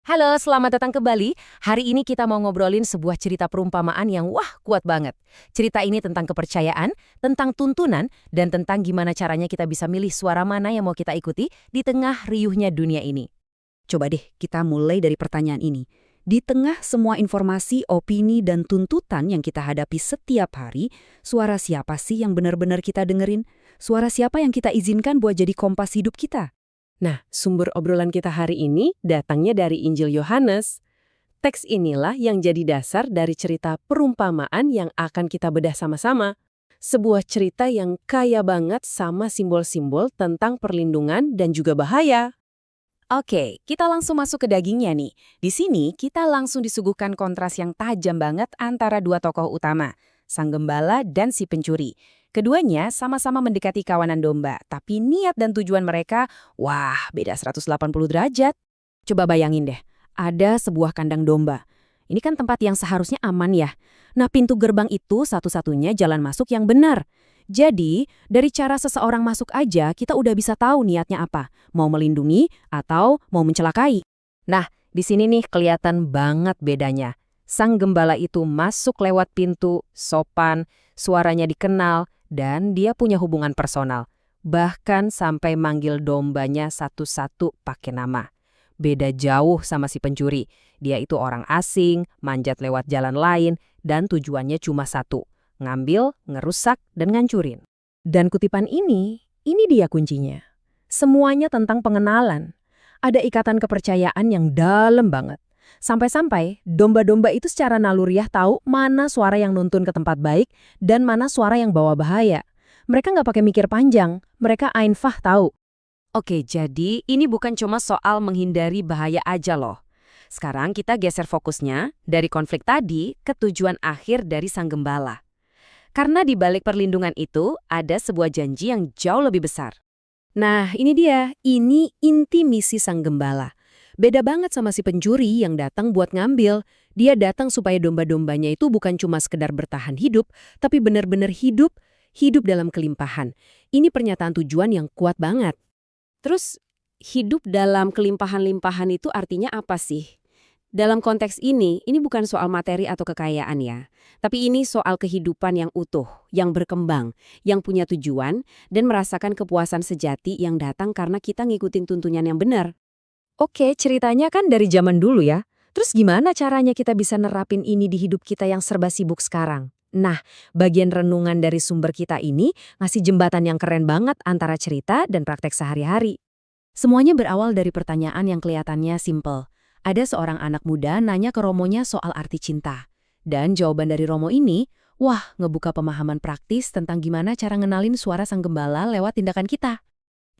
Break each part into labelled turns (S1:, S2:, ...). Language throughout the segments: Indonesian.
S1: Halo, selamat datang kembali. Hari ini kita mau ngobrolin sebuah cerita perumpamaan yang kuat banget. Cerita ini tentang kepercayaan, tentang tuntunan, dan tentang gimana caranya kita bisa milih suara mana yang mau kita ikuti di tengah riuhnya dunia ini.
S2: Coba deh kita mulai dari pertanyaan ini. Di tengah semua informasi, opini, dan tuntutan yang kita hadapi setiap hari, suara siapa sih yang benar-benar kita dengerin? Suara siapa yang kita izinkan buat jadi kompas hidup kita?
S1: Nah, sumber obrolan kita hari ini datangnya dari Injil Yohanes. Teks inilah yang jadi dasar dari cerita perumpamaan yang akan kita bedah sama-sama. Sebuah cerita yang kaya banget sama simbol-simbol tentang perlindungan dan juga bahaya.
S3: Oke, kita langsung masuk ke dagingnya nih. Di sini kita langsung disuguhkan kontras yang tajam banget antara dua tokoh utama, sang gembala dan si pencuri. Keduanya sama-sama mendekati kawanan domba, tapi niat dan tujuan mereka, beda 180 derajat. Coba bayangin deh, ada sebuah kandang domba. Ini kan tempat yang seharusnya aman ya. Nah, pintu gerbang itu satu-satunya jalan masuk yang benar. Jadi, dari cara seseorang masuk aja, kita udah bisa tahu niatnya apa. Mau melindungi atau mau mencelakai.
S1: Nah, di sini nih kelihatan banget bedanya. Sang gembala itu masuk lewat pintu, sopan, suaranya dikenal, dan dia punya hubungan personal. Bahkan sampai manggil dombanya satu-satu pakai nama. Beda jauh sama si pencuri. Dia itu orang asing, manjat lewat jalan lain, dan tujuannya cuma satu: ngambil, ngerusak, dan ngancurin. Dan kutipan ini dia kuncinya. Semuanya tentang pengenalan. Ada ikatan kepercayaan yang dalam banget. Sampai-sampai domba-domba itu secara naluriah tahu mana suara yang nuntun ke tempat baik dan mana suara yang bawa bahaya. Mereka nggak pakai mikir panjang, mereka ainfah tahu. Oke, jadi ini bukan cuma soal menghindari bahaya aja loh. Sekarang kita geser fokusnya dari konflik tadi ke tujuan akhir dari sang gembala. Karena di balik perlindungan itu ada sebuah janji yang jauh lebih besar. Nah, ini dia. Ini inti misi sang gembala. Beda banget sama si pencuri yang datang buat ngambil. Dia datang supaya domba-dombanya itu bukan cuma sekedar bertahan hidup, tapi benar-benar hidup dalam kelimpahan. Ini pernyataan tujuan yang kuat banget.
S3: Terus, hidup dalam kelimpahan-limpahan itu artinya apa sih? Dalam konteks ini bukan soal materi atau kekayaan ya. Tapi ini soal kehidupan yang utuh, yang berkembang, yang punya tujuan, dan merasakan kepuasan sejati yang datang karena kita ngikutin tuntunan yang benar.
S1: Oke, ceritanya kan dari zaman dulu ya. Terus gimana caranya kita bisa nerapin ini di hidup kita yang serba sibuk sekarang? Nah, bagian renungan dari sumber kita ini ngasih jembatan yang keren banget antara cerita dan praktek sehari-hari. Semuanya berawal dari pertanyaan yang kelihatannya simpel. Ada seorang anak muda nanya ke romonya soal arti cinta. Dan jawaban dari romo ini, ngebuka pemahaman praktis tentang gimana cara ngenalin suara sang gembala lewat tindakan kita.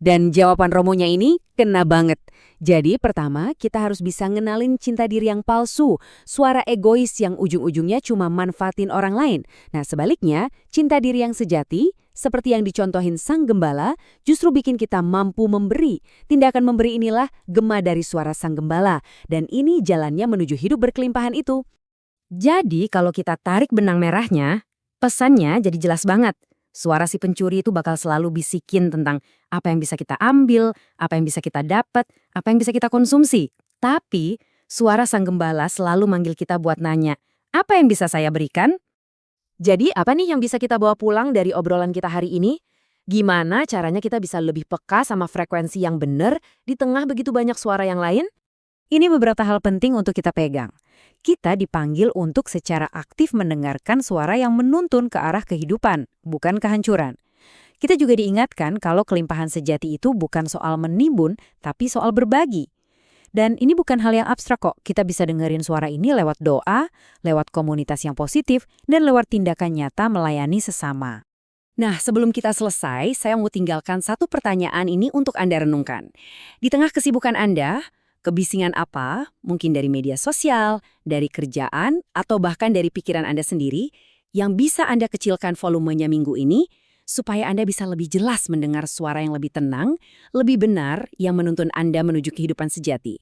S1: Dan jawaban romonya ini kena banget. Jadi pertama, kita harus bisa ngenalin cinta diri yang palsu, suara egois yang ujung-ujungnya cuma manfaatin orang lain. Nah sebaliknya, cinta diri yang sejati, seperti yang dicontohin sang gembala, justru bikin kita mampu memberi. Tindakan memberi inilah gema dari suara sang gembala. Dan ini jalannya menuju hidup berkelimpahan itu. Jadi kalau kita tarik benang merahnya, pesannya jadi jelas banget. Suara si pencuri itu bakal selalu bisikin tentang apa yang bisa kita ambil, apa yang bisa kita dapat, apa yang bisa kita konsumsi. Tapi, suara sang gembala selalu manggil kita buat nanya, apa yang bisa saya berikan? Jadi, apa nih yang bisa kita bawa pulang dari obrolan kita hari ini? Gimana caranya kita bisa lebih peka sama frekuensi yang benar di tengah begitu banyak suara yang lain? Ini beberapa hal penting untuk kita pegang. Kita dipanggil untuk secara aktif mendengarkan suara yang menuntun ke arah kehidupan, bukan kehancuran. Kita juga diingatkan kalau kelimpahan sejati itu bukan soal menimbun, tapi soal berbagi. Dan ini bukan hal yang abstrak kok. Kita bisa dengerin suara ini lewat doa, lewat komunitas yang positif, dan lewat tindakan nyata melayani sesama. Nah, sebelum kita selesai, saya mau tinggalkan satu pertanyaan ini untuk Anda renungkan. Di tengah kesibukan Anda, kebisingan apa, mungkin dari media sosial, dari kerjaan, atau bahkan dari pikiran Anda sendiri, yang bisa Anda kecilkan volumenya minggu ini, supaya Anda bisa lebih jelas mendengar suara yang lebih tenang, lebih benar yang menuntun Anda menuju kehidupan sejati.